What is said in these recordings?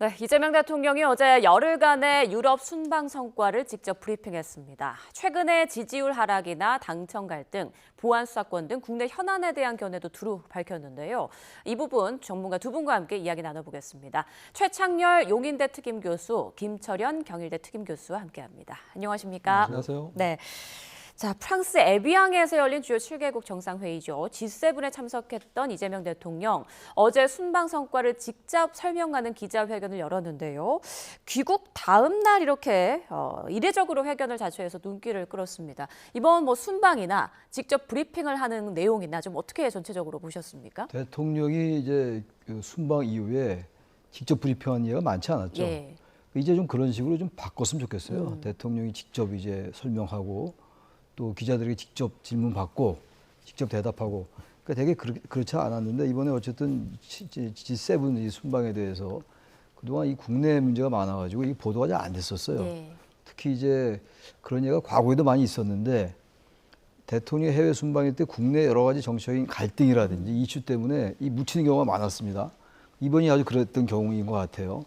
네, 이재명 대통령이 어제 열흘간의 유럽 순방 성과를 직접 브리핑했습니다. 최근의 지지율 하락이나 당청 갈등, 보안 수사권 등 국내 현안에 대한 견해도 두루 밝혔는데요. 이 부분 전문가 두 분과 함께 이야기 나눠보겠습니다. 최창렬 용인대 특임 교수, 김철현 경일대 특임 교수와 함께합니다. 안녕하십니까? 안녕하세요. 네. 자, 프랑스 에비앙에서 열린 주요 7개국 정상회의죠. G7에 참석했던 이재명 대통령, 어제 순방 성과를 직접 설명하는 기자회견을 열었는데요. 귀국 다음 날 이렇게 이례적으로 회견을 자처해서 눈길을 끌었습니다. 이번 순방이나 직접 브리핑을 하는 내용이나 좀 어떻게 전체적으로 보셨습니까? 대통령이 이제 그 순방 이후에 직접 브리핑한 예가 많지 않았죠. 예. 이제 좀 그런 식으로 좀 바꿨으면 좋겠어요. 대통령이 직접 이제 설명하고 또 기자들에게 직접 질문 받고 직접 대답하고. 그러니까 되게 그렇지 않았는데 이번에 어쨌든 G7 이 순방에 대해서 그동안 이 국내 문제가 많아가지고 이 보도가 잘 안 됐었어요. 예. 특히 이제 그런 예가 과거에도 많이 있었는데 대통령 해외 순방일 때 국내 여러 가지 정치적인 갈등이라든지 이슈 때문에 이 묻히는 경우가 많았습니다. 이번이 아주 그랬던 경우인 것 같아요.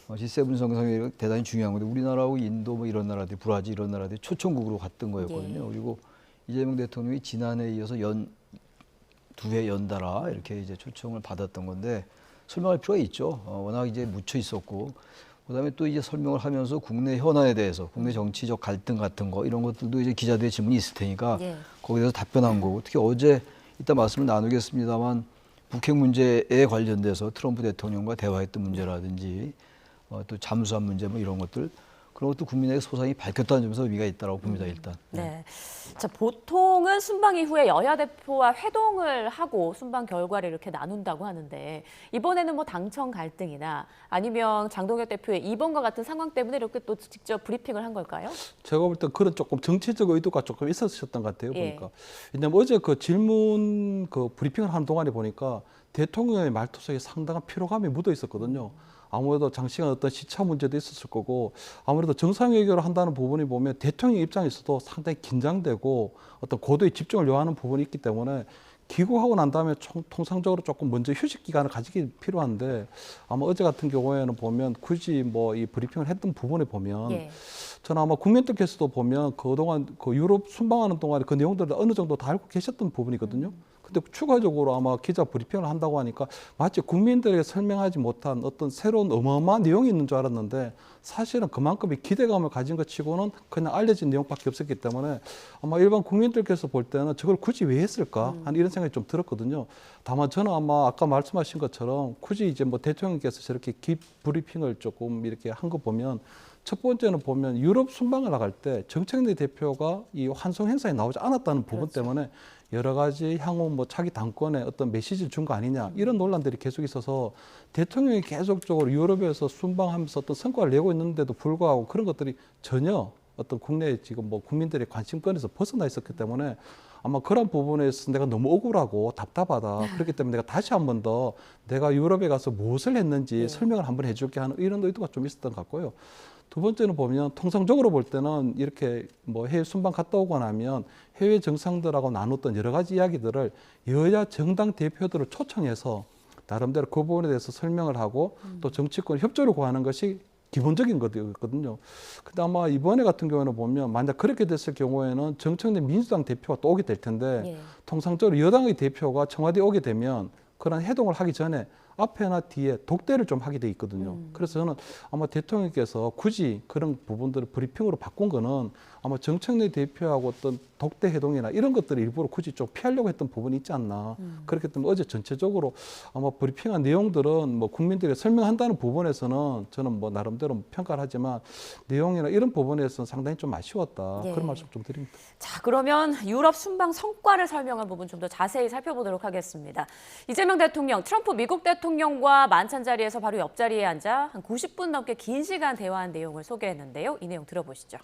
G7 정상회의가 대단히 중요한 건데 우리나라하고 인도 뭐 이런 나라들, 브라질 이런 나라들이 초청국으로 갔던 거였거든요. 예. 그리고 이재명 대통령이 지난해에 이어서 두 해 연달아 이렇게 이제 초청을 받았던 건데 설명할 필요가 있죠. 워낙 이제 묻혀 있었고 그다음에 또 이제 설명을 하면서 국내 현안에 대해서 국내 정치적 갈등 같은 거 이런 것들도 이제 기자들의 질문이 있을 테니까 예. 거기에 대해서 답변한 거고 특히 어제 이따 말씀을 나누겠습니다만 북핵 문제에 관련돼서 트럼프 대통령과 대화했던 문제라든지 또 잠수함 문제 뭐 이런 것들 그런 것도 국민에게 소상히 밝혔다는 점에서 의미가 있다고 봅니다. 일단. 네. 자, 보통은 순방 이후에 여야 대표와 회동을 하고 순방 결과를 이렇게 나눈다고 하는데 이번에는 뭐 당청 갈등이나 아니면 장동혁 대표의 이번과 같은 상황 때문에 이렇게 또 직접 브리핑을 한 걸까요? 제가 볼 때 그런 조금 정치적 의도가 조금 있었던 것 같아요. 예. 보니까. 왜냐면 어제 그 질문 그 브리핑을 하는 동안에 보니까 대통령의 말투 속에 상당한 피로감이 묻어 있었거든요. 아무래도 장시간 어떤 시차 문제도 있었을 거고 아무래도 정상회견을 한다는 부분이 보면 대통령 입장에서도 상당히 긴장되고 어떤 고도의 집중을 요하는 부분이 있기 때문에 귀국하고 난 다음에 통상적으로 조금 먼저 휴식 기간을 가지기 필요한데 아마 어제 같은 경우에는 보면 굳이 뭐 이 브리핑을 했던 부분에 보면 예. 저는 아마 국민들께서도 보면 그동안 그 유럽 순방하는 동안에 그 내용들을 어느 정도 다 알고 계셨던 부분이거든요. 근데 추가적으로 아마 기자 브리핑을 한다고 하니까 마치 국민들에게 설명하지 못한 어떤 새로운 어마어마한 내용이 있는 줄 알았는데 사실은 그만큼의 기대감을 가진 것 치고는 그냥 알려진 내용밖에 없었기 때문에 아마 일반 국민들께서 볼 때는 저걸 굳이 왜 했을까 하는 이런 생각이 좀 들었거든요. 다만 저는 아마 아까 말씀하신 것처럼 굳이 이제 뭐 대통령께서 저렇게 브리핑을 조금 이렇게 한 거 보면 첫 번째는 보면 유럽 순방을 나갈 때 정책내 대표가 이 환송 행사에 나오지 않았다는 부분 그렇죠. 때문에 여러 가지 향후 뭐 차기 당권에 어떤 메시지를 준 거 아니냐 이런 논란들이 계속 있어서 대통령이 계속적으로 유럽에서 순방하면서 어떤 성과를 내고 있는데도 불구하고 그런 것들이 전혀 어떤 국내 지금 뭐 국민들의 관심권에서 벗어나 있었기 때문에 아마 그런 부분에서 내가 너무 억울하고 답답하다. 그렇기 때문에 내가 다시 한 번 더 내가 유럽에 가서 무엇을 했는지 설명을 한번 해줄게 하는 이런 의도가 좀 있었던 것 같고요. 두 번째는 보면 통상적으로 볼 때는 이렇게 뭐 해외 순방 갔다 오고 나면 해외 정상들하고 나눴던 여러 가지 이야기들을 여야 정당 대표들을 초청해서 나름대로 그 부분에 대해서 설명을 하고 또 정치권 협조를 구하는 것이 기본적인 거거든요. 근데 아마 이번에 같은 경우는 보면 만약 그렇게 됐을 경우에는 정청래 민주당 대표가 또 오게 될 텐데 예. 통상적으로 여당의 대표가 청와대에 오게 되면 그런 해동을 하기 전에 앞에나 뒤에 독대를 좀 하게 돼 있거든요. 그래서 저는 아마 대통령께서 굳이 그런 부분들을 브리핑으로 바꾼 거는 아마 정청래 대표하고 어떤 독대 해동이나 이런 것들을 일부러 굳이 좀 피하려고 했던 부분이 있지 않나. 그렇기 때문에 어제 전체적으로 아마 브리핑한 내용들은 뭐 국민들에게 설명한다는 부분에서는 저는 뭐 나름대로 평가를 하지만 내용이나 이런 부분에서는 상당히 좀 아쉬웠다. 예. 그런 말씀 좀 드립니다. 자, 그러면 유럽 순방 성과를 설명한 부분 좀 더 자세히 살펴보도록 하겠습니다. 이재명 대통령, 트럼프 미국 대통령과 만찬 자리에서 바로 옆자리에 앉아 한 90분 넘게 긴 시간 대화한 내용을 소개했는데요. 이 내용 들어보시죠.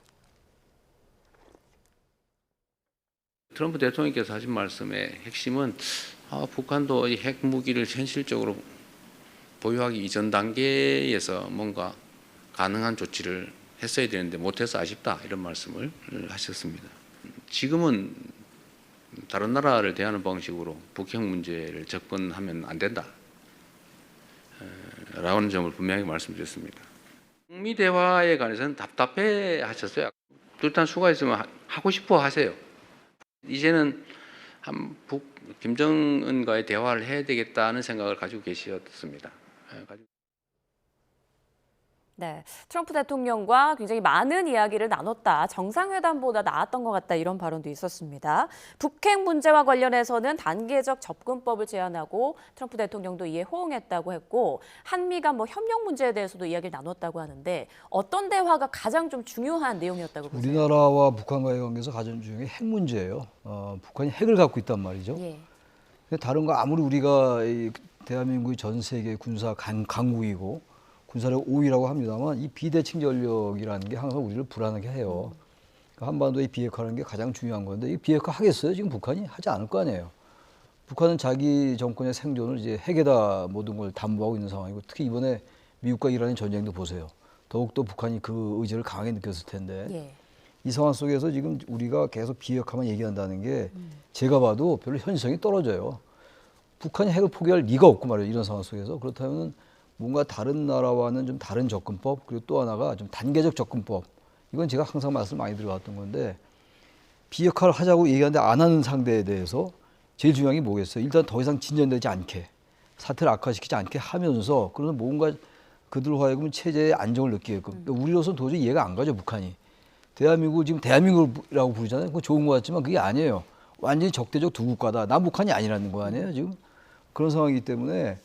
트럼프 대통령께서 하신 말씀의 핵심은 북한도 이 핵무기를 현실적으로 보유하기 이전 단계에서 뭔가 가능한 조치를 했어야 되는데 못해서 아쉽다 이런 말씀을 하셨습니다. 지금은 다른 나라를 대하는 방식으로 북핵 문제를 접근하면 안 된다. 라는 점을 분명히 말씀드렸습니다. 북미 대화에 관해서는 답답해 하셨어요. 뚜렷한 수가 있으면 하고 싶어 하세요. 이제는 김정은과의 대화를 해야 되겠다는 생각을 가지고 계셨습니다. 네, 트럼프 대통령과 굉장히 많은 이야기를 나눴다. 정상회담보다 나았던 것 같다. 이런 발언도 있었습니다. 북핵 문제와 관련해서는 단계적 접근법을 제안하고 트럼프 대통령도 이에 호응했다고 했고 한미 간 협력 문제에 대해서도 이야기를 나눴다고 하는데 어떤 대화가 가장 좀 중요한 내용이었다고 보세요? 우리나라와 북한과의 관계에서 가장 중요한 게 핵 문제예요. 북한이 핵을 갖고 있단 말이죠. 예. 근데 다른 거 아무리 우리가 이 대한민국이 전 세계 군사 강국이고 군사력 5위라고 합니다만 이 비대칭 전력이라는 게 항상 우리를 불안하게 해요. 그러니까 한반도의 비핵화라는 게 가장 중요한 건데 이 비핵화 하겠어요? 지금 북한이 하지 않을 거 아니에요. 북한은 자기 정권의 생존을 이제 핵에다 모든 걸 담보하고 있는 상황이고 특히 이번에 미국과 이란의 전쟁도 보세요. 더욱더 북한이 그 의지를 강하게 느꼈을 텐데 예. 이 상황 속에서 지금 우리가 계속 비핵화만 얘기한다는 게 제가 봐도 별로 현실성이 떨어져요. 북한이 핵을 포기할 리가 없고 말이에요. 이런 상황 속에서. 그렇다면 뭔가 다른 나라와는 좀 다른 접근법 그리고 또 하나가 좀 단계적 접근법 이건 제가 항상 말씀 많이 드려왔던 건데 비핵화를 하자고 얘기하는데 안 하는 상대에 대해서 제일 중요한 게 뭐겠어요? 일단 더 이상 진전되지 않게 사태를 악화시키지 않게 하면서 그러면 뭔가 그들 하여금 체제의 안정을 느끼게끔 우리로서는 도저히 이해가 안 가죠. 북한이. 대한민국을 지금 대한민국이라고 부르잖아요. 그거 좋은 것 같지만 그게 아니에요. 완전히 적대적 두 국가다. 남북한이 아니라는 거 아니에요. 지금 그런 상황이기 때문에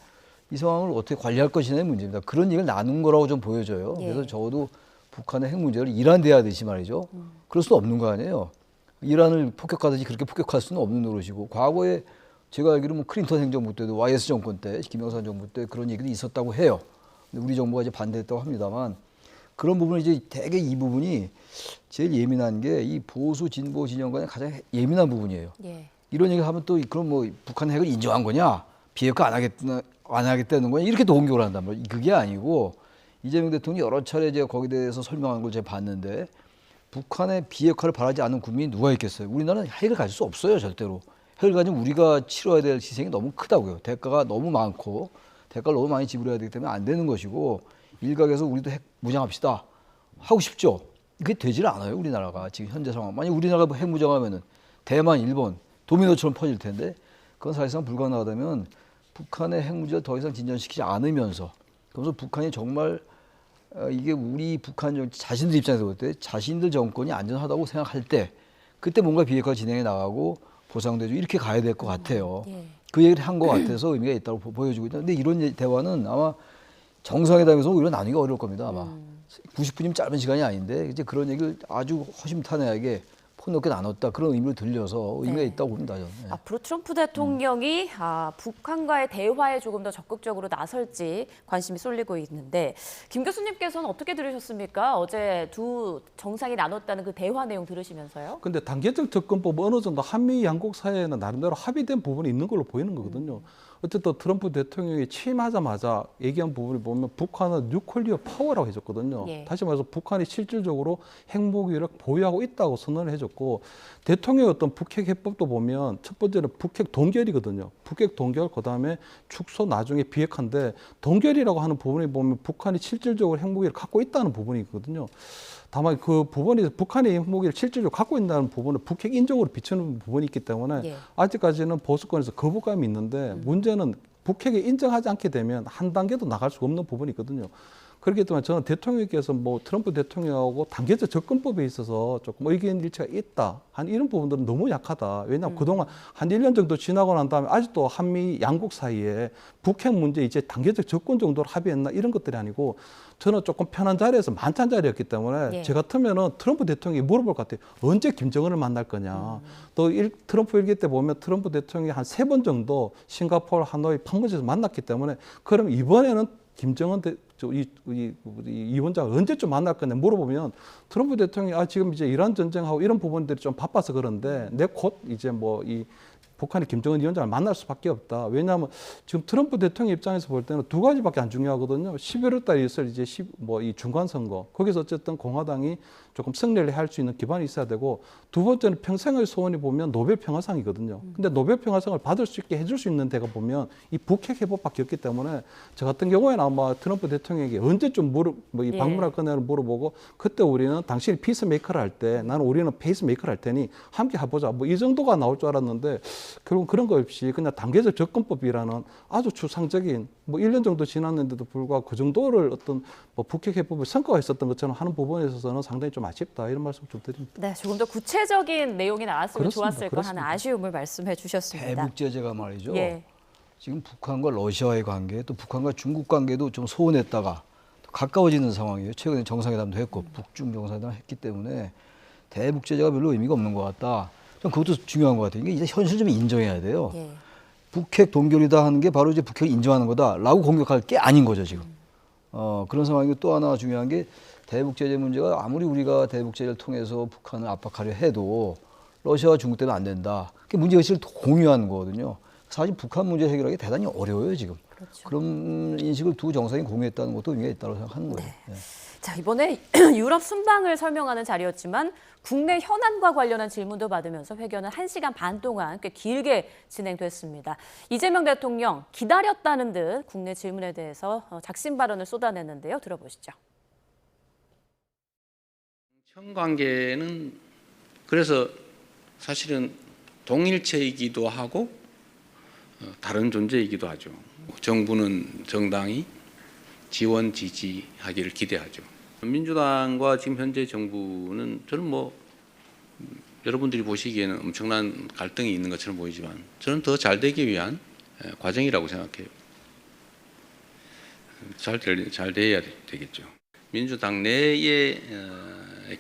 이 상황을 어떻게 관리할 것이냐의 문제입니다. 그런 얘기를 나눈 거라고 좀 보여져요. 예. 그래서 적어도 북한의 핵 문제를 이란 대하듯이 말이죠. 그럴 수는 없는 거 아니에요. 이란을 폭격하듯이 그렇게 폭격할 수는 없는 노릇이고 과거에 제가 알기로 클린턴 행정부 때도 YS 정권 때 김영삼 정부 때 그런 얘기도 있었다고 해요. 근데 우리 정부가 이제 반대했다고 합니다만 그런 부분이 이제 대개 이 부분이 제일 예민한 게 이 보수 진보 진영 간의 가장 예민한 부분이에요. 예. 이런 얘기 하면 또 그럼 북한 핵을 인정한 거냐? 비핵화 안 하겠다는 거냐? 이렇게 또 공격을 한단 말이에요. 그게 아니고 이재명 대통령이 여러 차례 제가 거기에 대해서 설명한 걸 제가 봤는데 북한의 비핵화를 바라지 않는 국민이 누가 있겠어요? 우리나라는 핵을 가질 수 없어요, 절대로. 핵을 가지면 우리가 치러야 될 희생이 너무 크다고요. 대가가 너무 많고 대가를 너무 많이 지불해야 되기 때문에 안 되는 것이고 일각에서 우리도 핵 무장합시다. 하고 싶죠. 그게 되질 않아요, 우리나라가. 지금 현재 상황. 만약 우리나라가 핵 무장하면은 대만, 일본, 도미노처럼 퍼질 텐데 그건 사실상 불가능하다면 북한의 핵 문제를 더 이상 진전시키지 않으면서 그래서 북한이 정말 이게 우리 북한 자신들 입장에서 볼 때 자신들 정권이 안전하다고 생각할 때 그때 뭔가 비핵화 진행해 나가고 보상대주 이렇게 가야 될 것 같아요. 예. 그 얘기를 한 것 같아서 의미가 있다고 보여주고 있다. 근데 이런 대화는 아마 정상회담에서 오히려 나누기가 어려울 겁니다. 아마 90분이면 짧은 시간이 아닌데 이제 그런 얘기를 아주 허심탄회하게 폭넓게 나눴다 그런 의미로 들려서 의미가 네. 있다고 봅니다. 저는. 네. 앞으로 트럼프 대통령이 북한과의 대화에 조금 더 적극적으로 나설지 관심이 쏠리고 있는데 김 교수님께서는 어떻게 들으셨습니까? 어제 두 정상이 나눴다는 그 대화 내용 들으시면서요? 근데 단계적 접근법 어느 정도 한미 양국 사이에는 나름대로 합의된 부분이 있는 걸로 보이는 거거든요. 어쨌든 트럼프 대통령이 취임하자마자 얘기한 부분을 보면 북한은 뉴클리어 파워라고 해줬거든요. 예. 다시 말해서 북한이 실질적으로 핵무기를 보유하고 있다고 선언을 해줬고 대통령의 어떤 북핵 해법도 보면 첫 번째는 북핵 동결이거든요. 북핵 동결 그다음에 축소 나중에 비핵화인데 동결이라고 하는 부분에 보면 북한이 실질적으로 핵무기를 갖고 있다는 부분이 있거든요. 다만 그 부분이 북한이 핵무기를 실질적으로 갖고 있다는 부분을 북핵 인정으로 비추는 부분이 있기 때문에 예. 아직까지는 보수권에서 거부감이 있는데 문제는 북핵을 인정하지 않게 되면 한 단계도 나갈 수가 없는 부분이 있거든요. 그렇기 때문에 저는 대통령께서 트럼프 대통령하고 단계적 접근법에 있어서 조금 의견 일치가 있다. 한 이런 부분들은 너무 약하다. 왜냐하면 그동안 한 1년 정도 지나고 난 다음에 아직도 한미 양국 사이에 북핵 문제 이제 단계적 접근 정도로 합의했나 이런 것들이 아니고 저는 조금 편한 자리에서 만찬 자리였기 때문에 예. 제 같으면은 트럼프 대통령이 물어볼 것 같아요. 언제 김정은을 만날 거냐. 또 트럼프 일기 때 보면 트럼프 대통령이 한 3번 정도 싱가포르, 하노이, 판문점에서 만났기 때문에 그럼 이번에는 김정은 이 위원장을 언제쯤 만날 거냐 물어보면 트럼프 대통령이 지금 이제 이란 전쟁하고 이런 부분들이 좀 바빠서 그런데 내 곧 이제 이 북한이 김정은 위원장을 만날 수밖에 없다. 왜냐하면 지금 트럼프 대통령 입장에서 볼 때는 두 가지밖에 안 중요하거든요. 11월 달에 있을 이제 이 중간 선거. 거기서 어쨌든 공화당이 조금 승리를 할 수 있는 기반이 있어야 되고, 두 번째는 평생의 소원이 보면 노벨 평화상이거든요. 근데 노벨 평화상을 받을 수 있게 해줄 수 있는 데가 보면 이 북핵 해법밖에 없기 때문에, 저 같은 경우에는 아마 트럼프 대통령에게 언제쯤 이 방문할 거냐를 물어보고, 그때 우리는 당신이 피스메이커를 할 때 나는 우리는 페이스메이커를 할 테니 함께 해보자. 뭐 이 정도가 나올 줄 알았는데 결국 그런 거 없이 그냥 단계적 접근법이라는 아주 추상적인, 뭐 1년 정도 지났는데도 불구하고 그 정도를 어떤 뭐 북핵 해법의 성과가 있었던 것처럼 하는 부분에 있어서는 상당히 좀 아쉽다, 이런 말씀 좀 드립니다. 네, 조금 더 구체적인 내용이 나왔으면 그렇습니다. 좋았을 거 하는 그렇습니다. 아쉬움을 말씀해 주셨습니다. 대북 제재가 말이죠. 예. 지금 북한과 러시아의 관계, 또 북한과 중국 관계도 좀 소원했다가 또 가까워지는 상황이에요. 최근에 정상회담도 했고 북중 정상회담 했기 때문에 대북 제재가 별로 의미가 없는 것 같다. 전 그것도 중요한 것 같아요. 이게 이제 현실 좀 인정해야 돼요. 예. 북핵 동결이다 하는 게 바로 이제 북핵을 인정하는 거다라고 공격할 게 아닌 거죠, 지금. 그런 상황이고, 또 하나 중요한 게 대북 제재 문제가 아무리 우리가 대북 제재를 통해서 북한을 압박하려 해도 러시아와 중국 때문에 안 된다. 그게 문제의식을 공유하는 거거든요. 사실 북한 문제 해결하기 대단히 어려워요, 지금. 그렇죠. 그런 인식을 두 정상이 공유했다는 것도 의미가 있다고 생각하는 거예요. 네. 자, 이번에 유럽 순방을 설명하는 자리였지만 국내 현안과 관련한 질문도 받으면서 회견은 1시간 반 동안 꽤 길게 진행됐습니다. 이재명 대통령 기다렸다는 듯 국내 질문에 대해서 작심 발언을 쏟아냈는데요. 들어보시죠. 정관계는 그래서 사실은 동일체이기도 하고 다른 존재이기도 하죠. 정부는 정당이 지원 지지하기를 기대하죠. 민주당과 지금 현재 정부는 저는 뭐 여러분들이 보시기에는 엄청난 갈등이 있는 것처럼 보이지만 저는 더 잘 되기 위한 과정이라고 생각해요. 잘 돼야 되겠죠. 민주당 내의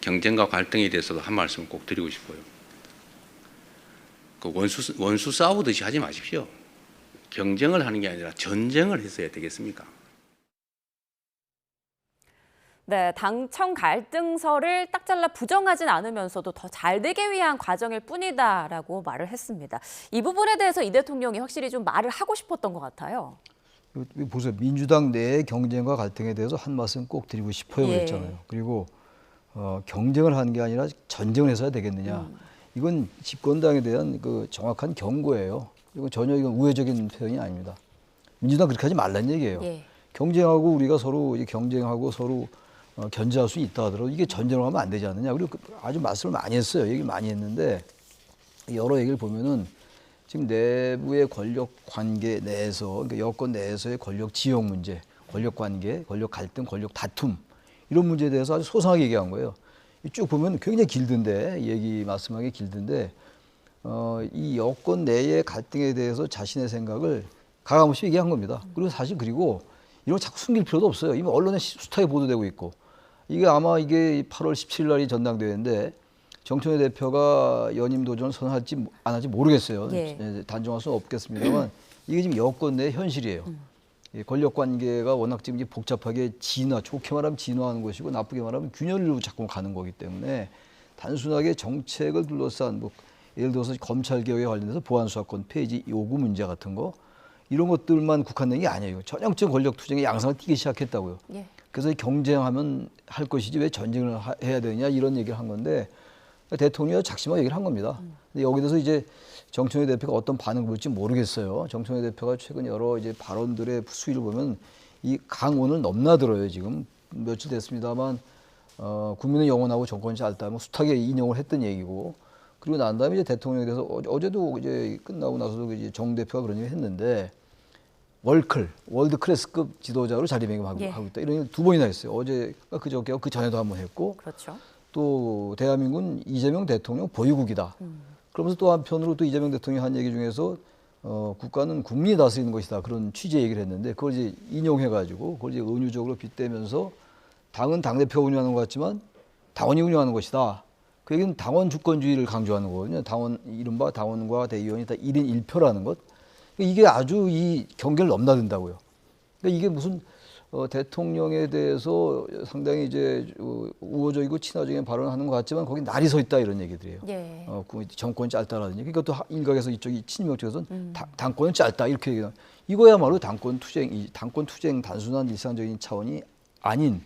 경쟁과 갈등에 대해서도 한 말씀 꼭 드리고 싶어요. 그 원수 싸우듯이 하지 마십시오. 경쟁을 하는 게 아니라 전쟁을 했어야 되겠습니까? 네, 당청 갈등설을 딱 잘라 부정하진 않으면서도 더 잘 되기 위한 과정일 뿐이다라고 말을 했습니다. 이 부분에 대해서 이 대통령이 확실히 좀 말을 하고 싶었던 것 같아요. 보세요. 민주당 내의 경쟁과 갈등에 대해서 한 말씀 꼭 드리고 싶어요, 예. 그랬잖아요. 그리고 경쟁을 하는 게 아니라 전쟁을 해서야 되겠느냐. 이건 집권당에 대한 그 정확한 경고예요. 이건 전혀 이건 우회적인 표현이 아닙니다. 민주당 그렇게 하지 말란 얘기예요. 예. 경쟁하고 우리가 서로 경쟁하고 서로 견제할 수 있다 하더라도 이게 전쟁을 하면 안 되지 않느냐. 그리고 아주 말씀을 많이 했어요. 얘기를 많이 했는데 여러 얘기를 보면은 지금 내부의 권력 관계 내에서, 그러니까 여권 내에서의 권력 지형 문제, 권력 관계, 권력 갈등, 권력 다툼 이런 문제에 대해서 아주 소상하게 얘기한 거예요. 쭉 보면 굉장히 길던데, 얘기 말씀하기 길던데 이 여권 내의 갈등에 대해서 자신의 생각을 가감없이 얘기한 겁니다. 그리고 사실 그리고 이런 거 자꾸 숨길 필요도 없어요. 이미 언론에 숱하게 보도되고 있고, 이게 아마 이게 8월 17일 날이 전당대회인데 정청래 대표가 연임 도전을 선언할지 안 할지 모르겠어요. 예. 단정할 수는 없겠습니다만 이게 지금 여권 내 현실이에요. 이 권력 관계가 워낙 지금 이제 복잡하게 좋게 말하면 진화하는 것이고 나쁘게 말하면 균열로 자꾸 가는 거기 때문에 단순하게 정책을 둘러싼 뭐 예를 들어서 검찰 개혁에 관련해서 보안 수사권 폐지 요구 문제 같은 거 이런 것들만 국한된 게 아니에요. 전형적인 권력 투쟁의 양상을 띠기 시작했다고요. 예. 그래서 경쟁하면 할 것이지 왜 전쟁을 해야 되느냐 이런 얘기를 한 건데 대통령이 작심하고 얘기를 한 겁니다. 근데 여기 대해서 이제 정청래 대표가 어떤 반응을 볼지 모르겠어요. 정청래 대표가 최근 여러 이제 발언들의 수위를 보면 이 강원을 넘나들어요. 지금 며칠 됐습니다만 국민은 영원하고 정권이 짧다. 뭐 숱하게 인용을 했던 얘기고, 그리고 난 다음에 이제 대통령에 대해서 어제도 이제 끝나고 나서도 이제 정 대표가 그런 얘기를 했는데 월드 클래스급 지도자로 자리매김하고 예. 있다. 이런 얘기 두 번이나 했어요. 어제가 그저께가 그 전에도 한번 했고, 그렇죠. 또 대한민국은 이재명 대통령 보유국이다. 그러면서 또 한편으로 또 이재명 대통령이 한 얘기 중에서 국가는 국민이 다스리는 것이다. 그런 취지의 얘기를 했는데 그걸 이제 인용해가지고 그걸 이제 은유적으로 빗대면서 당은 당대표가 운영하는 것 같지만 당원이 운영하는 것이다. 그 얘기는 당원 주권주의를 강조하는 거거든요. 당원, 이른바 당원과 대의원이 다 1인 1표라는 것. 이게 아주 이 경계를 넘나든다고요. 그러니까 이게 무슨 대통령에 대해서 상당히 이제 우호적이고 친화적인 발언을 하는 것 같지만 거기 날이 서 있다 이런 얘기들이에요. 예. 그 정권이 짧다라든지. 그러니까 또 일각에서 이쪽이 친명 쪽에서는 당권은 짧다 이렇게 얘기해요. 이거야말로 당권 투쟁 단순한 일상적인 차원이 아닌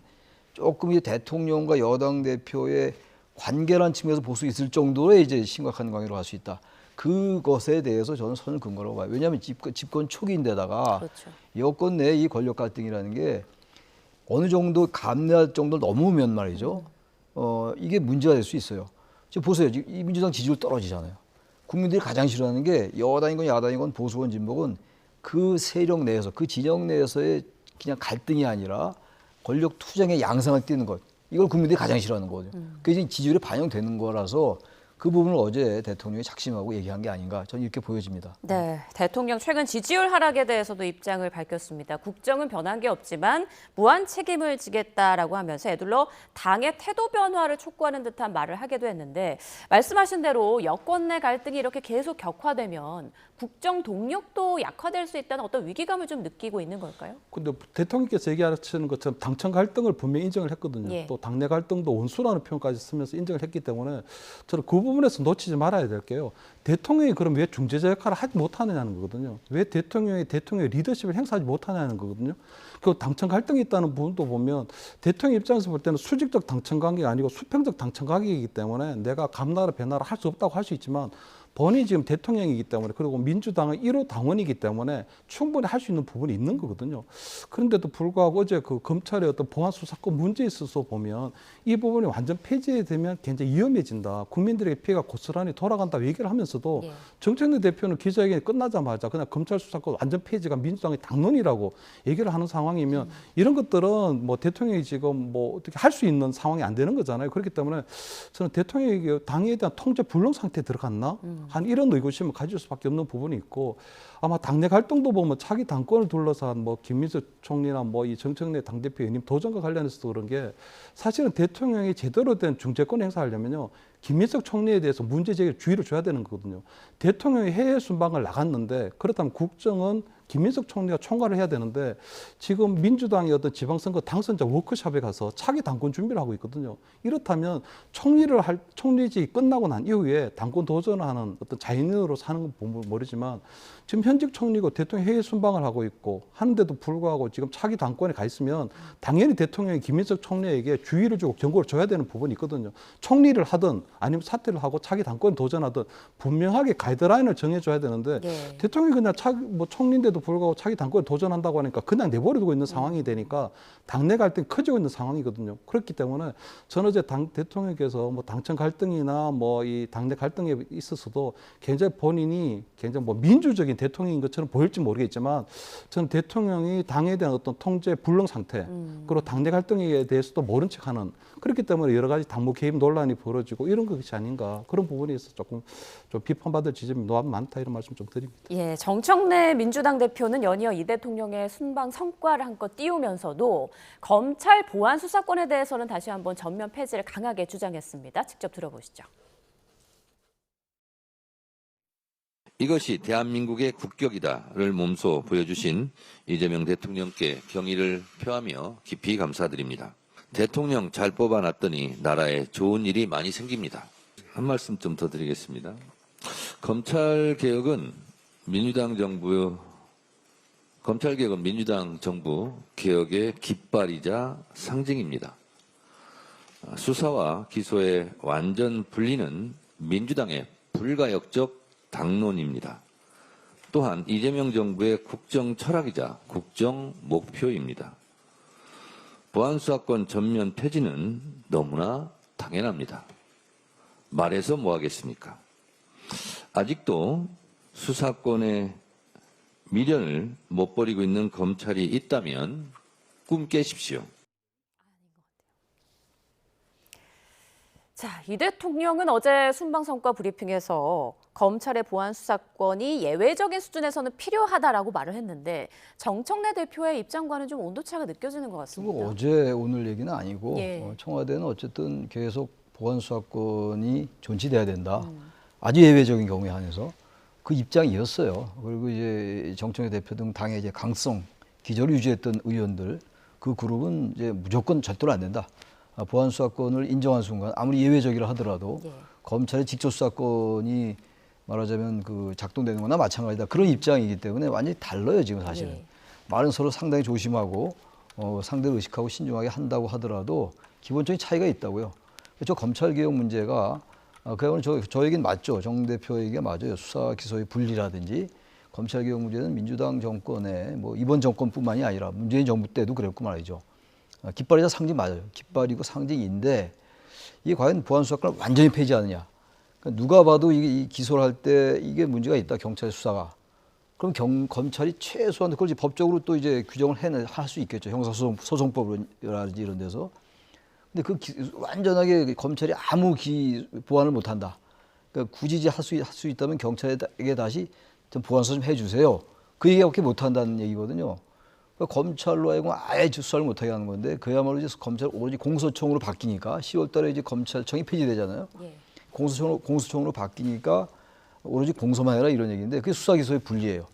조금 이제 대통령과 여당 대표의 관계란 측면에서 볼 수 있을 정도의 이제 심각한 관계로 갈 수 있다. 그것에 대해서 저는 선을 긋은 거라고 봐요. 왜냐하면 집권 초기인데다가 그렇죠. 여권 내 이 권력 갈등이라는 게 어느 정도 감내할 정도를 넘으면 말이죠. 이게 문제가 될 수 있어요. 지금 보세요. 지금 이 민주당 지지율 떨어지잖아요. 국민들이 가장 싫어하는 게 여당이건 야당이건 보수건 진보건 그 세력 내에서 그 진영 내에서의 그냥 갈등이 아니라 권력 투쟁의 양상을 띠는 것. 이걸 국민들이 가장 싫어하는 거거든요. 그게 이제 지지율에 반영되는 거라서 그 부분을 어제 대통령이 작심하고 얘기한 게 아닌가 저는 이렇게 보여집니다. 네, 대통령 최근 지지율 하락에 대해서도 입장을 밝혔습니다. 국정은 변한 게 없지만 무한 책임을 지겠다라고 하면서 애둘러 당의 태도 변화를 촉구하는 듯한 말을 하기도 했는데 말씀하신 대로 여권 내 갈등이 이렇게 계속 격화되면 국정 동력도 약화될 수 있다는 어떤 위기감을 좀 느끼고 있는 걸까요? 근데 대통령께서 얘기하시는 것처럼 당청 갈등을 분명히 인정을 했거든요. 예. 또 당내 갈등도 원수라는 표현까지 쓰면서 인정을 했기 때문에 저는 그 부분에서 놓치지 말아야 될 게요. 대통령이 그럼 왜 중재자 역할을 하지 못하느냐는 거거든요. 왜 대통령의 리더십을 행사하지 못하냐는 거거든요. 그 당청 갈등이 있다는 부분도 보면 대통령 입장에서 볼 때는 수직적 당청 관계가 아니고 수평적 당청 관계이기 때문에 내가 감나라 배나라 할 수 없다고 할 수 있지만 본인이 지금 대통령이기 때문에 그리고 민주당의 1호 당원이기 때문에 충분히 할 수 있는 부분이 있는 거거든요. 그런데도 불구하고 어제 그 검찰의 어떤 보안 수사권 문제에 있어서 보면 이 부분이 완전 폐지되면 굉장히 위험해진다. 국민들에게 피해가 고스란히 돌아간다 얘기를 하면서도 예. 정청래 대표는 기자회견이 끝나자마자 그냥 검찰 수사권 완전 폐지가 민주당의 당론이라고 얘기를 하는 상황이면 이런 것들은 뭐 대통령이 지금 뭐 어떻게 할 수 있는 상황이 안 되는 거잖아요. 그렇기 때문에 저는 대통령이 당에 대한 통제 불능 상태에 들어갔나? 한 이런 의구심을 가질 수밖에 없는 부분이 있고 아마 당내 갈등도 보면 차기 당권을 둘러싼 뭐 김민석 총리나 뭐 이 정청래 당대표 연임 도전과 관련해서도 그런 게 사실은 대통령이 제대로 된 중재권 행사하려면요. 김민석 총리에 대해서 문제 제기를 주의를 줘야 되는 거거든요. 대통령이 해외 순방을 나갔는데 그렇다면 국정은 김민석 총리가 총괄을 해야 되는데 지금 민주당의 어떤 지방선거 당선자 워크숍에 가서 차기 당권 준비를 하고 있거든요. 이렇다면 총리직이 끝나고 난 이후에 당권 도전하는 어떤 자연인으로 사는 건 보면 모르지만 지금 현직 총리고 대통령 해외 순방을 하고 있고 하는데도 불구하고 지금 차기 당권에 가 있으면 당연히 대통령이 김민석 총리에게 주의를 주고 경고를 줘야 되는 부분이 있거든요. 총리를 하든 아니면 사퇴를 하고 차기 당권에 도전하든 분명하게 가이드라인을 정해줘야 되는데 네. 대통령이 그냥 총리인데도 불구하고 차기 당권에 도전한다고 하니까 그냥 내버려두고 있는 상황이 되니까 당내 갈등이 커지고 있는 상황이거든요. 그렇기 때문에 저는 어제 대통령께서 뭐 당청 갈등이나 뭐 이 당내 갈등에 있어서도 굉장히 본인이 굉장히 뭐 민주적인 대통령인 것처럼 보일지 모르겠지만 저는 대통령이 당에 대한 어떤 통제 불능 상태 그리고 당내 갈등에 대해서도 모른 척하는 그렇기 때문에 여러 가지 당무 개입 논란이 벌어지고 이런 것이 아닌가 그런 부분에 있어서 조금 좀 비판받을 지점이 너무 많다 이런 말씀 좀 드립니다. 예, 정청래 민주당 대표는 연이어 이 대통령의 순방 성과를 한껏 띄우면서도 검찰 보안 수사권에 대해서는 다시 한번 전면 폐지를 강하게 주장했습니다. 직접 들어보시죠. 이것이 대한민국의 국격이다를 몸소 보여주신 이재명 대통령께 경의를 표하며 깊이 감사드립니다. 대통령 잘 뽑아놨더니 나라에 좋은 일이 많이 생깁니다. 한 말씀 좀 더 드리겠습니다. 검찰개혁은 민주당 정부 개혁의 깃발이자 상징입니다. 수사와 기소의 완전 분리는 민주당의 불가역적 당론입니다. 또한 이재명 정부의 국정 철학이자 국정 목표입니다. 보안수사권 전면 폐지는 너무나 당연합니다. 말해서 뭐 하겠습니까? 아직도 수사권의 미련을 못 버리고 있는 검찰이 있다면 꿈 깨십시오. 자, 이 대통령은 어제 순방 성과 브리핑에서 검찰의 보안 수사권이 예외적인 수준에서는 필요하다라고 말을 했는데 정청래 대표의 입장과는 좀 온도차가 느껴지는 것 같습니다. 어제 오늘 얘기는 아니고 예. 청와대는 어쨌든 계속 보안 수사권이 존치돼야 된다. 아주 예외적인 경우에 한해서 그 입장이었어요. 그리고 이제 정청래 대표 등 당의 이제 강성 기조를 유지했던 의원들 그 그룹은 이제 무조건 절대로 안 된다. 보안 수사권을 인정한 순간 아무리 예외적이라 하더라도 예. 검찰의 직접 수사권이 말하자면 그 작동되는 거나 마찬가지다. 그런 입장이기 때문에 완전히 달라요, 지금 사실은. 예. 말은 서로 상당히 조심하고 상대를 의식하고 신중하게 한다고 하더라도 기본적인 차이가 있다고요. 저 검찰개혁 문제가 그야말로 저에겐 맞죠. 정 대표에게 맞아요. 수사 기소의 분리라든지 검찰개혁 문제는 민주당 정권의 뭐 이번 정권뿐만이 아니라 문재인 정부 때도 그랬고 말이죠. 깃발이자 상징 맞아요. 깃발이고 상징인데 이게 과연 보안 수사권을 완전히 폐지하느냐. 그러니까 누가 봐도 이 기소를 할 때 이게 문제가 있다. 경찰 수사가. 그럼 검찰이 최소한 그걸 이제 법적으로 또 이제 규정을 할 수 있겠죠. 형사소송법이라든지 이런 데서. 근데 완전하게 검찰이 아무 보완을 못 한다. 그러니까 굳이 이제 할 수 있다면 경찰에게 다시 좀 보완 수사 좀 해주세요. 그 얘기밖에 못 한다는 얘기거든요. 그러니까 검찰로 하여금 아예 수사를 못하게 하는 건데 그야말로 이제 검찰 오로지 공소청으로 바뀌니까 10월달에 이제 검찰청이 폐지되잖아요. 예. 공소청으로 바뀌니까 오로지 공소만 해라 이런 얘기인데 그게 수사 기소의 분리예요.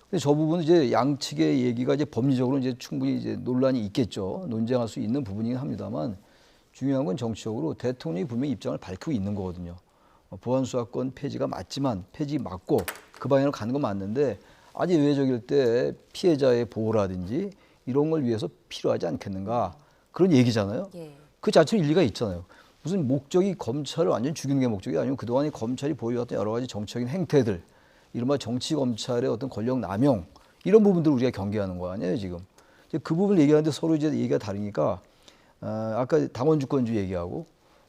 근데 저 부분은 이제 양측의 얘기가 이제 법리적으로 이제 충분히 이제 논란이 있겠죠. 논쟁할 수 있는 부분이긴 합니다만 중요한 건 정치적으로 대통령이 분명히 입장을 밝히고 있는 거거든요. 보안 수사권 폐지가 맞지만 폐지 맞고 그 방향으로 가는 건 맞는데 아주 예외적일 때 피해자의 보호라든지 이런 걸 위해서 필요하지 않겠는가 그런 얘기잖아요. 예. 그 자체로 일리가 있잖아요. 무슨 목적이 검찰을 완전히 죽이는 게 목적이 아니고 그동안에 검찰이 보여왔던 여러 가지 정치적인 행태들 이른바 정치 검찰의 어떤 권력 남용 이런 부분들을 우리가 경계하는 거 아니에요 지금. 이제 그 부분을 얘기하는데 서로 이제 얘기가 다르니까 아까 당원 주권주의 얘기하고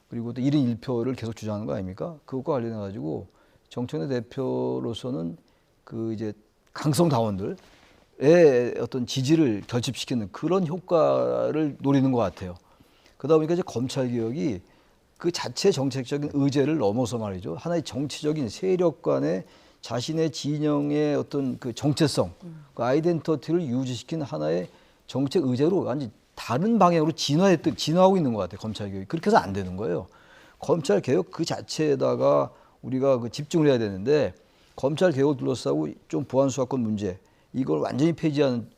그리고 또 1인 1표를 계속 주장하는 거 아닙니까? 그것과 관련해 가지고 정청래 대표로서는 그 이제 강성 당원들의 어떤 지지를 결집시키는 그런 효과를 노리는 것 같아요. 그러다 보니까 이제 검찰 개혁이 그 자체 정책적인 의제를 넘어서 말이죠. 하나의 정치적인 세력 간의 자신의 진영의 어떤 그 정체성, 그 아이덴티티를 유지시킨 하나의 정책 의제로 완전히 다른 방향으로 진화하고 있는 것 같아요. 검찰 개혁이. 그렇게 해서 안 되는 거예요. 검찰 개혁 그 자체에다가 우리가 그 집중을 해야 되는데 검찰 개혁을 둘러싸고 좀 보안 수사권 문제 이걸 완전히 폐지하는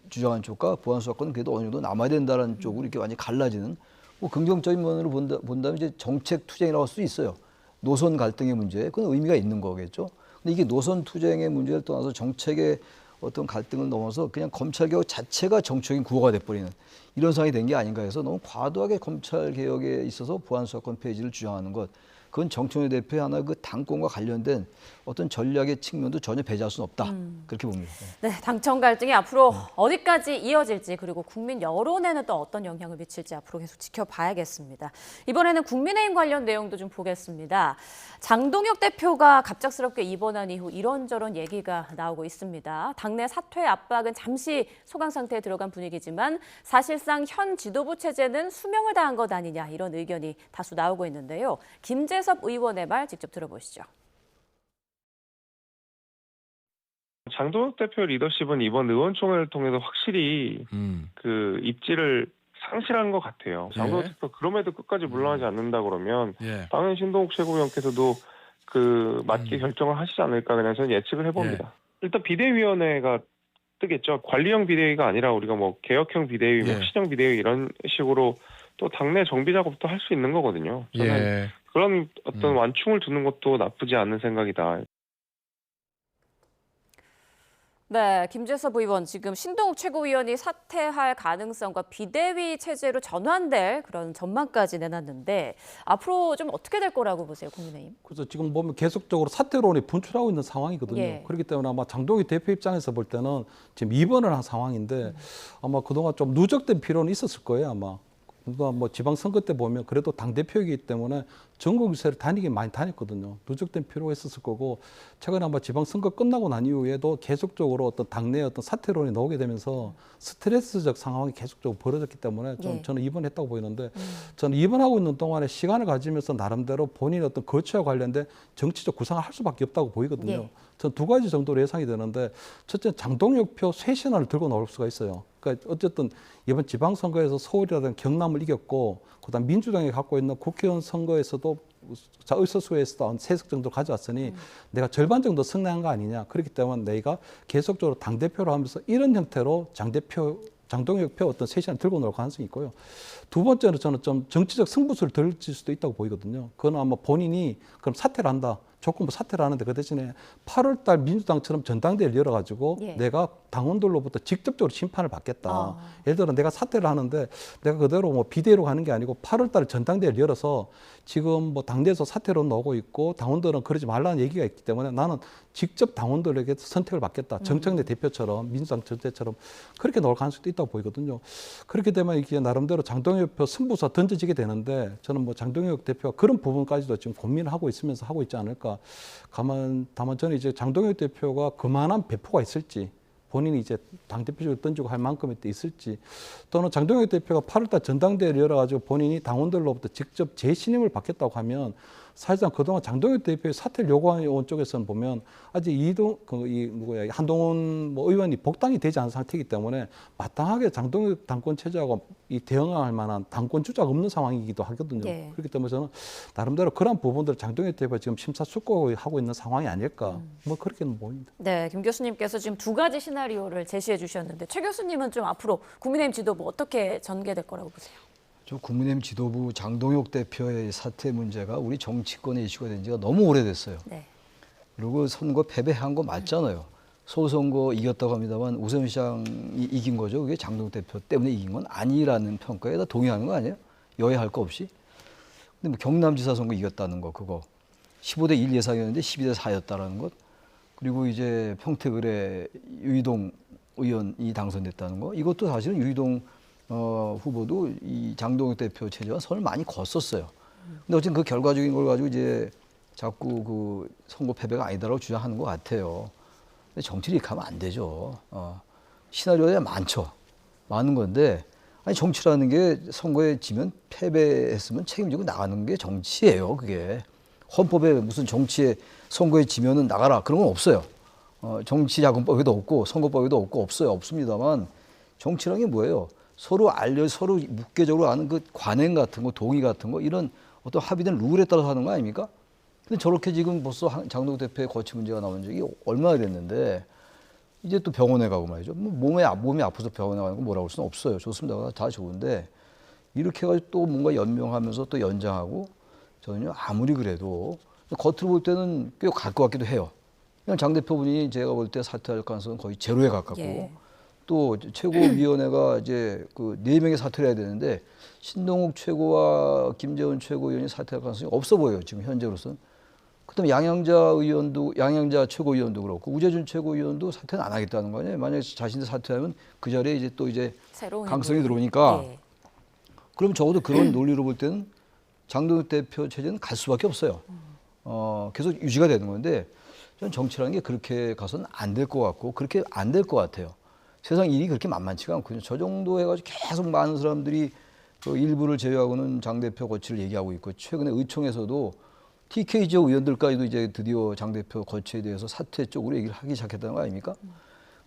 주장한 쪽과 보안 수사권은 그래도 어느 정도 남아야 된다는 쪽으로 이렇게 완전히 갈라지는 뭐 긍정적인 면으로 본다면 이제 정책 투쟁이라고 할 수 있어요. 노선 갈등의 문제 그건 의미가 있는 거겠죠. 근데 이게 노선 투쟁의 문제를 떠나서 정책의 어떤 갈등을 넘어서 그냥 검찰 개혁 자체가 정치적인 구호가 돼버리는 이런 상황이 된 게 아닌가 해서 너무 과도하게 검찰 개혁에 있어서 보안 수사권 폐지를 주장하는 것. 그건 정청래 대표의 하나 그 당권과 관련된 어떤 전략의 측면도 전혀 배제할 수는 없다. 그렇게 봅니다. 네, 당청 갈등이 앞으로 어디까지 이어질지 그리고 국민 여론에는 또 어떤 영향을 미칠지 앞으로 계속 지켜봐야겠습니다. 이번에는 국민의힘 관련 내용도 좀 보겠습니다. 장동혁 대표가 갑작스럽게 입원한 이후 이런저런 얘기가 나오고 있습니다. 당내 사퇴 압박은 잠시 소강 상태에 들어간 분위기지만 사실상 현 지도부 체제는 수명을 다한 것 아니냐 이런 의견이 다수 나오고 있는데요. 김재섭 의원의 말 직접 들어보시죠. 장동혁 대표 리더십은 이번 의원총회를 통해서 확실히 그 입지를 상실한 것 같아요. 장동혁 대표 그럼에도 끝까지 물러나지 않는다 그러면 당연히 신동욱 최고위원께서도 그 맞게 결정을 하시지 않을까 그냥 저는 예측을 해봅니다. 일단 비대위원회가 뜨겠죠. 관리형 비대위가 아니라 우리가 뭐 개혁형 비대위, 뭐 시정 비대위 이런 식으로 또 당내 정비 작업도 할 수 있는 거거든요. 저는 그런 어떤 완충을 두는 것도 나쁘지 않은 생각이다. 네, 김재섭 의원 지금 신동욱 최고위원이 사퇴할 가능성과 비대위 체제로 전환될 그런 전망까지 내놨는데 앞으로 좀 어떻게 될 거라고 보세요, 국민의힘? 그래서 지금 보면 계속적으로 사퇴론이 분출하고 있는 상황이거든요. 예. 그렇기 때문에 아마 장동혁 대표 입장에서 볼 때는 지금 입원을 한 상황인데 아마 그동안 좀 누적된 필요는 있었을 거예요, 아마. 그동안 뭐 지방선거 때 보면 그래도 당대표이기 때문에 전국 유세를 다니긴 많이 다녔거든요. 누적된 필요가 있었을 거고 최근에 아마 지방선거 끝나고 난 이후에도 계속적으로 어떤 당내의 어떤 사퇴론이 나오게 되면서 스트레스적 상황이 계속적으로 벌어졌기 때문에 좀 저는 입원했다고 보이는데 저는 입원하고 있는 동안에 시간을 가지면서 나름대로 본인의 어떤 거취와 관련된 정치적 구상을 할 수밖에 없다고 보이거든요. 전 두 가지 정도로 예상이 되는데 첫째 장동혁 표 새 신화를 들고 나올 수가 있어요. 그러니까 어쨌든 이번 지방선거에서 서울이라든가 경남을 이겼고 그다음 민주당이 갖고 있는 국회의원 선거에서도 의석수에서도 한 3석 정도 가져왔으니 내가 절반 정도 승리한 거 아니냐. 그렇기 때문에 내가 계속적으로 당대표로 하면서 이런 형태로 당대표 장동혁 표 어떤 쇄신을 들고 나올 가능성이 있고요. 두 번째는 저는 좀 정치적 승부수를 던질 수도 있다고 보이거든요. 그건 아마 본인이 그럼 사퇴를 한다. 조건부 사퇴를 하는데 그 대신에 8월 달 민주당처럼 전당대회를 열어가지고 예. 내가 당원들로부터 직접적으로 심판을 받겠다. 예를 들어 내가 사퇴를 하는데 내가 그대로 뭐 비대위로 가는 게 아니고 8월 달 전당대회를 열어서 지금 뭐 당내에서 사퇴로 나오고 있고 당원들은 그러지 말라는 얘기가 있기 때문에 나는 직접 당원들에게 선택을 받겠다. 정청래 대표처럼 민주당 전체처럼 그렇게 나올 가능성도 있다고 보이거든요. 그렇게 되면 이게 나름대로 장동혁 표 승부수가 던져지게 되는데 저는 뭐 장동혁 대표가 그런 부분까지도 지금 고민을 하고 있으면서 하고 있지 않을까. 다만 저는 이제 장동혁 대표가 그만한 배포가 있을지 본인이 이제 당대표직을 던지고 할 만큼의 때 있을지 또는 장동혁 대표가 8월달 전당대회를 열어가지고 본인이 당원들로부터 직접 재신임을 받겠다고 하면 사실상 그동안 장동혁 대표의 사퇴를 요구해온 쪽에서는 보면 아직 한동훈 뭐 의원이 복당이 되지 않은 상태이기 때문에 마땅하게 장동혁 당권 체제하고 이 대응할 만한 당권 주자가 없는 상황이기도 하거든요. 예. 그렇기 때문에 저는 나름대로 그런 부분들을 장동혁 대표가 지금 심사숙고하고 있는 상황이 아닐까 뭐 그렇게는 보입니다. 네, 김 교수님께서 지금 두 가지 시나리오를 제시해 주셨는데 최 교수님은 좀 앞으로 국민의힘 지도부 어떻게 전개될 거라고 보세요? 저 국민의힘 지도부 장동혁 대표의 사퇴 문제가 우리 정치권의 이슈가 된 지가 너무 오래됐어요. 네. 그리고 선거 패배한 거 맞잖아요. 서울선거 이겼다고 합니다만 우세훈 시장이 이긴 거죠. 그게 장동혁 대표 때문에 이긴 건 아니라는 평가에 다 동의하는 거 아니에요? 여야할 거 없이. 근데 뭐 경남지사 선거 이겼다는 거 그거 15대 1 예상이었는데 12대 4였다라는 것. 그리고 이제 평택을에 유이동 의원이 당선됐다는 거. 이것도 사실은 유이동 후보도 이 장동혁 대표 체제와 선을 많이 걷었어요. 근데 어쨌든 그 결과적인 걸 가지고 이제 자꾸 그 선거 패배가 아니다라고 주장하는 것 같아요. 근데 정치를 이렇게 하면 안 되죠. 시나리오가 많죠. 많은 건데 아니 정치라는 게 선거에 지면 패배했으면 책임지고 나가는 게 정치예요. 그게 헌법에 무슨 정치에 선거에 지면은 나가라 그런 건 없어요. 정치자금법에도 없고 선거법에도 없고 없어요. 없습니다만 정치라는 게 뭐예요? 서로 서로 묵계적으로 아는 그 관행 같은 거, 동의 같은 거 이런 어떤 합의된 룰에 따라서 하는 거 아닙니까? 근데 저렇게 지금 벌써 장동혁 대표의 거취 문제가 나온 적이 얼마나 됐는데 이제 또 병원에 가고 말이죠. 몸이 아파서 병원에 가는 거 뭐라고 할 수는 없어요. 좋습니다. 다 좋은데 이렇게 해가지고 또 뭔가 연명하면서 또 연장하고 저는요 아무리 그래도 겉으로 볼 때는 꽤 갈 것 같기도 해요. 그냥 장 대표분이 제가 볼 때 사퇴할 가능성은 거의 제로에 가깝고 예. 또 최고위원회가 이제 그 4명이 사퇴를 해야 되는데 신동욱 최고와 김재원 최고위원이 사퇴할 가능성이 없어 보여요. 지금 현재로서는. 그다음에 양양자 최고위원도 그렇고 우재준 최고위원도 사퇴는 안 하겠다는 거 아니에요. 만약에 자신들 사퇴하면 그 자리에 이제 또 이제 강성이 들어오니까 예. 그럼 적어도 그런 논리로 볼 때는 장동혁 대표 체제는 갈 수밖에 없어요. 계속 유지가 되는 건데 저는 정치라는 게 그렇게 가서는 안 될 것 같고 그렇게 안 될 것 같아요. 세상 일이 그렇게 만만치가 않거든요. 저 정도 해가지고 계속 많은 사람들이 그 일부를 제외하고는 장 대표 거취를 얘기하고 있고 최근에 의총에서도 TK 지역 의원들까지도 이제 드디어 장 대표 거취에 대해서 사퇴 쪽으로 얘기를 하기 시작했다는 거 아닙니까?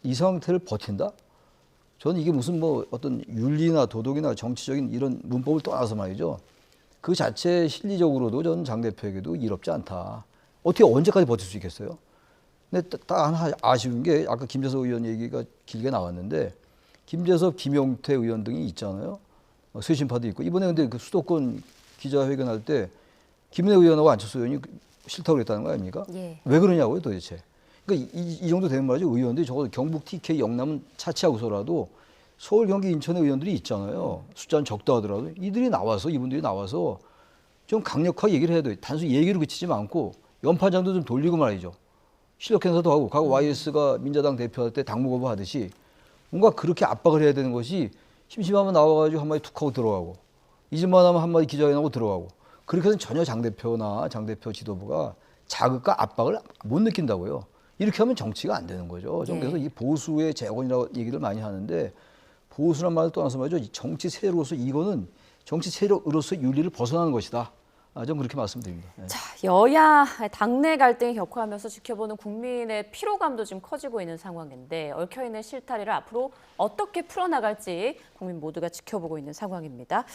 이 상태를 버틴다? 저는 이게 무슨 뭐 어떤 윤리나 도덕이나 정치적인 이런 문법을 떠나서 말이죠. 그 자체 실리적으로도 저는 장 대표에게도 이롭지 않다. 어떻게 언제까지 버틸 수 있겠어요? 근데 딱 하나 아쉬운 게 아까 김재섭 의원 얘기가 길게 나왔는데 김재섭, 김용태 의원 등이 있잖아요. 쇄신파도 있고 이번에 근데 그 수도권 기자회견할 때 김은혜 의원하고 안철수 의원이 싫다고 그랬다는 거 아닙니까? 예. 왜 그러냐고요 도대체. 그러니까 이 정도 되면 말이죠. 의원들이 적어도 경북, TK, 영남은 차치하고서라도 서울, 경기, 인천의 의원들이 있잖아요. 숫자는 적다 하더라도 이분들이 나와서 좀 강력하게 얘기를 해야 돼요. 단순히 얘기로 그치지 않고 연판장도 좀 돌리고 말이죠. 실력 행사도 하고 과거 YS가 민자당 대표할 때 당무거부 하듯이 뭔가 그렇게 압박을 해야 되는 것이 심심하면 나와가지고 한마디 툭 하고 들어가고 잊을만 하면 한마디 기자회견하고 들어가고 그렇게 해서는 전혀 장 대표나 장 대표 지도부가 자극과 압박을 못 느낀다고요. 이렇게 하면 정치가 안 되는 거죠. 좀 그래서 이 보수의 재건이라고 얘기를 많이 하는데 보수란 말을 떠나서 말이죠. 이 정치 세력으로서 이거는 정치 세력으로서 윤리를 벗어나는 것이다. 좀 그렇게 말씀드립니다. 네. 자, 여야 당내 갈등이 격화하면서 지켜보는 국민의 피로감도 지금 커지고 있는 상황인데 얽혀있는 실타래를 앞으로 어떻게 풀어나갈지 국민 모두가 지켜보고 있는 상황입니다.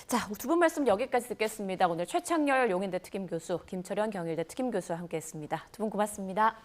자, 두 분 말씀 여기까지 듣겠습니다. 오늘 최창렬 용인대 특임 교수, 김철현 경일대 특임 교수와 함께했습니다. 두 분 고맙습니다.